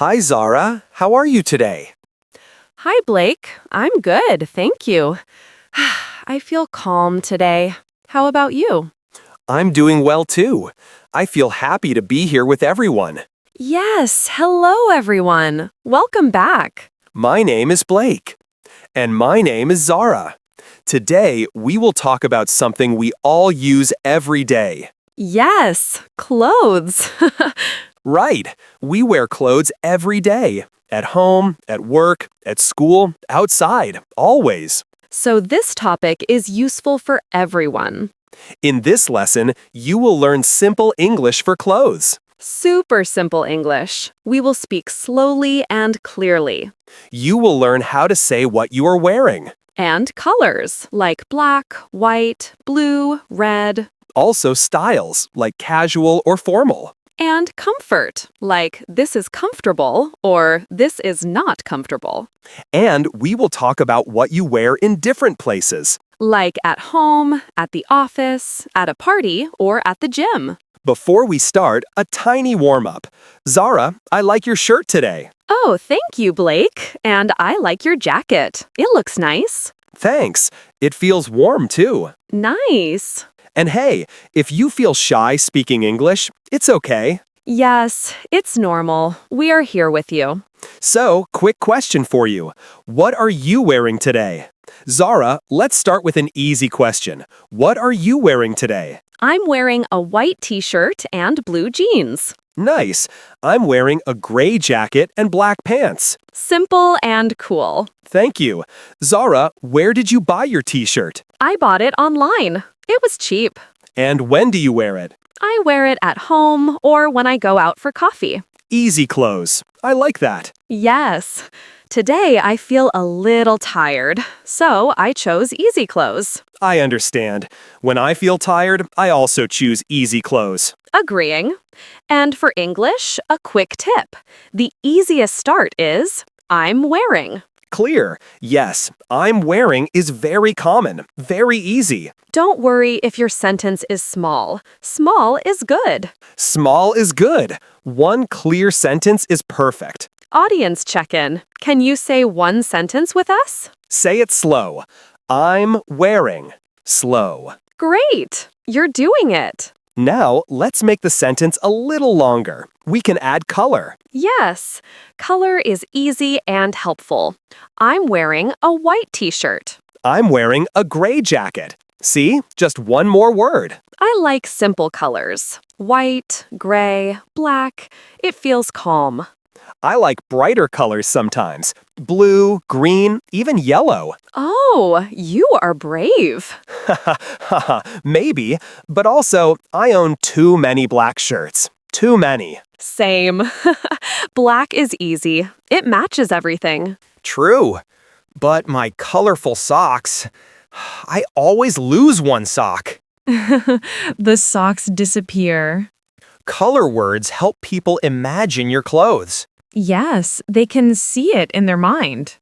Hi, Zara. How are you today? Hi, Blake. I'm good, thank you. I feel calm today. How about you? I'm doing well too. I feel happy to be here with everyone. Yes, hello, everyone. Welcome back. My name is Blake. And my name is Zara. Today, we will talk about something we all use every day. Yes, clothes. Right. We wear clothes every day. At home, at work, at school, outside, always. So, this topic is useful for everyone. In this lesson, you will learn simple English for clothes. Super simple English. We will speak slowly and clearly. You will learn how to say what you are wearing. And colors like black, white, blue, red. Also styles, like casual or formal. And comfort, like this is comfortable or this is not comfortable. And we will talk about what you wear in different places. Like at home, at the office, at a party, or at the gym. Before we start, a tiny warm-up. Zara, I like your shirt today. Oh, thank you, Blake. And I like your jacket. It looks nice. Thanks. It feels warm too. Nice. And hey, if you feel shy speaking English, it's okay. Yes, it's normal. We are here with you. So, quick question for you. What are you wearing today? Zara, let's start with an easy question. What are you wearing today? I'm wearing a white t-shirt and blue jeans. Nice. I'm wearing a gray jacket and black pants. Simple and cool. Thank you. Zara, where did you buy your t-shirt? I bought it online. It was cheap. And when do you wear it? I wear it at home or when I go out for coffee. Easy clothes. I like that. Yes. Today I feel a little tired, so I chose easy clothes. I understand. When I feel tired, I also choose easy clothes. Agreeing. And for English, a quick tip. The easiest start is I'm wearing. Clear. Yes, I'm wearing is very common. Very easy. Don't worry if your sentence is small. Small is good. Small is good. One clear sentence is perfect. Audience check-in. Can you say one sentence with us? Say it slow. I'm wearing. Slow. Great! You're doing it. Now, let's make the sentence a little longer. We can add color. Yes, color is easy and helpful. I'm wearing a white t-shirt. I'm wearing a gray jacket. See? Just one more word. I like simple colors. White, gray, black. It feels calm. I like brighter colors sometimes. Blue, green, even yellow. Oh, you are brave. Haha, maybe. But also, I own too many black shirts. Too many. Same. Black is easy. It matches everything. True. But my colorful socks, I always lose one sock. The socks disappear. Color words help people imagine your clothes. Yes, they can see it in their mind.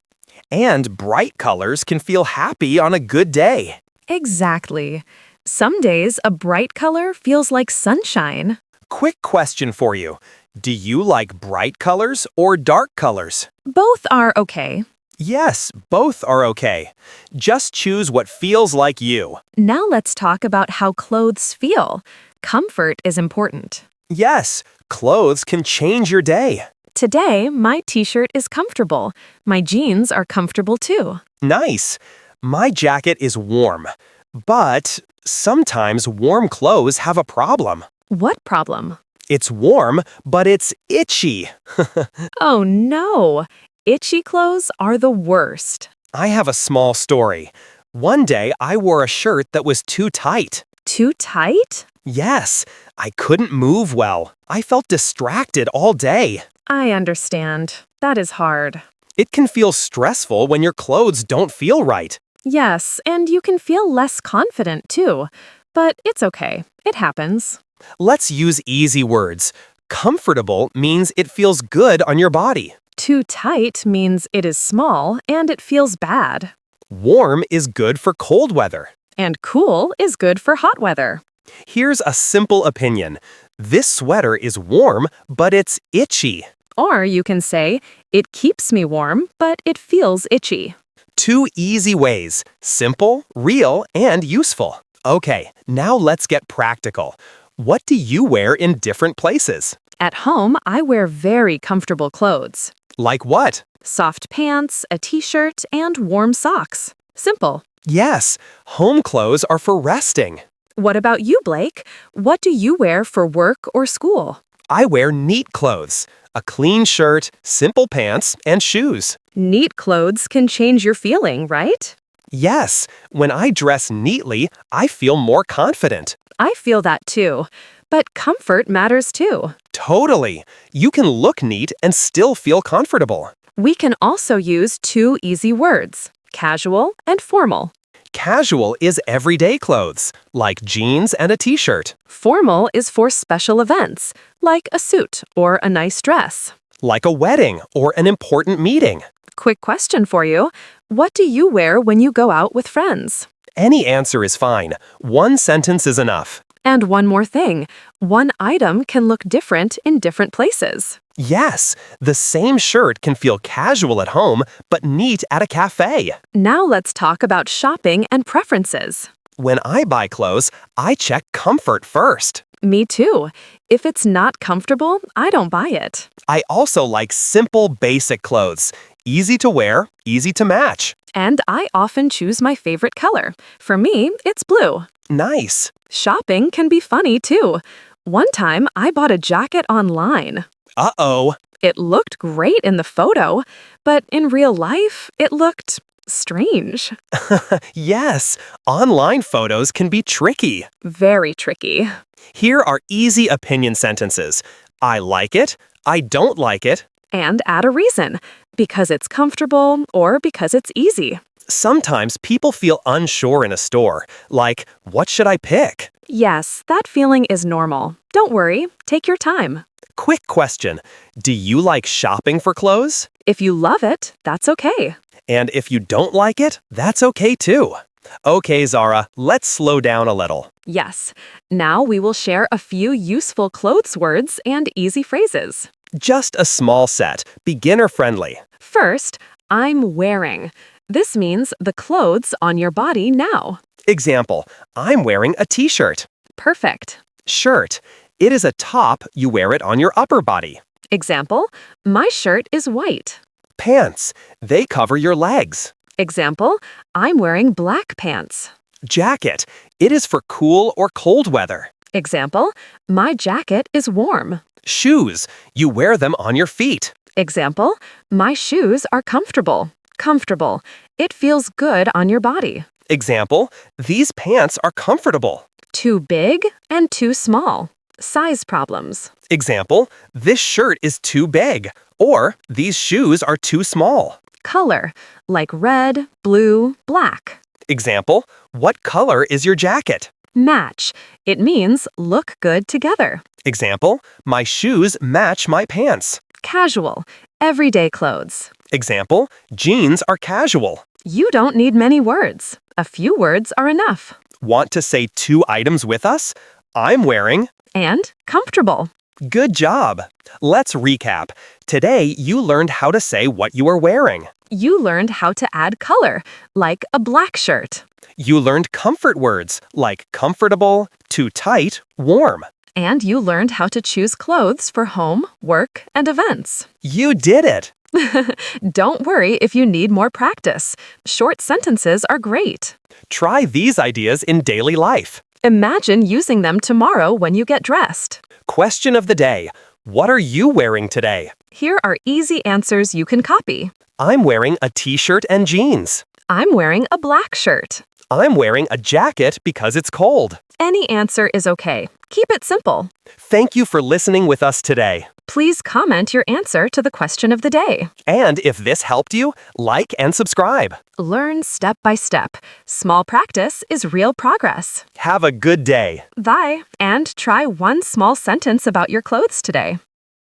And bright colors can feel happy on a good day. Exactly. Some days, a bright color feels like sunshine. Quick question for you. Do you like bright colors or dark colors? Both are okay. Yes, both are okay. Just choose what feels like you. Now let's talk about how clothes feel. Comfort is important. Yes, clothes can change your day. Today, my t-shirt is comfortable. My jeans are comfortable too. Nice. My jacket is warm. But sometimes warm clothes have a problem. What problem? It's warm, but it's itchy. Oh no! Itchy clothes are the worst. I have a small story. One day, I wore a shirt that was too tight. Too tight? Yes, I couldn't move well. I felt distracted all day. I understand. That is hard. It can feel stressful when your clothes don't feel right. Yes, and you can feel less confident too. But it's okay. It happens. Let's use easy words. Comfortable means it feels good on your body. Too tight means it is small and it feels bad. Warm is good for cold weather. And cool is good for hot weather. Here's a simple opinion. This sweater is warm, but it's itchy. Or you can say, it keeps me warm, but it feels itchy. 2 easy ways: simple, real, and useful. Okay, now let's get practical. What do you wear in different places? At home, I wear very comfortable clothes. Like what? Soft pants, a t-shirt, and warm socks. Simple. Yes, home clothes are for resting. What about you, Blake? What do you wear for work or school? I wear neat clothes: a clean shirt, simple pants, and shoes. Neat clothes can change your feeling, right? Yes, when I dress neatly, I feel more confident. I feel that too. But comfort matters too. Totally. You can look neat and still feel comfortable. We can also use 2 easy words, casual and formal. Casual is everyday clothes, like jeans and a t-shirt. Formal is for special events, like a suit or a nice dress. Like a wedding or an important meeting. Quick question for you. What do you wear when you go out with friends? Any answer is fine. 1 sentence is enough. And one more thing, one item can look different in different places. Yes, the same shirt can feel casual at home, but neat at a cafe. Now let's talk about shopping and preferences. When I buy clothes, I check comfort first. Me too. If it's not comfortable, I don't buy it. I also like simple, basic clothes. Easy to wear, easy to match. And I often choose my favorite color. For me, it's blue. Nice. Shopping can be funny too. One time, I bought a jacket online. Uh-oh. It looked great in the photo, but in real life, it looked strange. Yes, online photos can be tricky. Very tricky. Here are easy opinion sentences. I like it, I don't like it. And add a reason, because it's comfortable or because it's easy. Sometimes people feel unsure in a store, like, what should I pick? Yes, that feeling is normal. Don't worry, take your time. Quick question. Do you like shopping for clothes? If you love it, that's okay. And if you don't like it, that's okay too. Okay, Zara, let's slow down a little. Yes. Now we will share a few useful clothes words and easy phrases. Just a small set, beginner-friendly. First, I'm wearing. This means the clothes on your body now. Example, I'm wearing a t-shirt. Perfect. Shirt. It is a top, you wear it on your upper body. Example, my shirt is white. Pants. They cover your legs. Example, I'm wearing black pants. Jacket. It is for cool or cold weather. Example, my jacket is warm. Shoes. You wear them on your feet. Example, my shoes are comfortable. Comfortable. It feels good on your body. Example, these pants are comfortable. Too big and too small. Size problems. Example, this shirt is too big. Or, these shoes are too small. Color, like red, blue, black. Example, what color is your jacket? Match. It means look good together. Example, my shoes match my pants. Casual. Everyday clothes. Example, jeans are casual. You don't need many words. A few words are enough. Want to say 2 items with us? I'm wearing. And comfortable. Good job. Let's recap. Today, you learned how to say what you are wearing. You learned how to add color, like a black shirt. You learned comfort words like comfortable, too tight, warm. And you learned how to choose clothes for home, work, and events. You did it. Don't worry if you need more practice. Short sentences are great. Try these ideas in daily life. Imagine using them tomorrow when you get dressed. Question of the day. What are you wearing today? Here are easy answers you can copy. I'm wearing a t-shirt and jeans. I'm wearing a black shirt. I'm wearing a jacket because it's cold. Any answer is okay. Keep it simple. Thank you for listening with us today. Please comment your answer to the question of the day. And if this helped you, like and subscribe. Learn step by step. Small practice is real progress. Have a good day. Bye. And try one small sentence about your clothes today.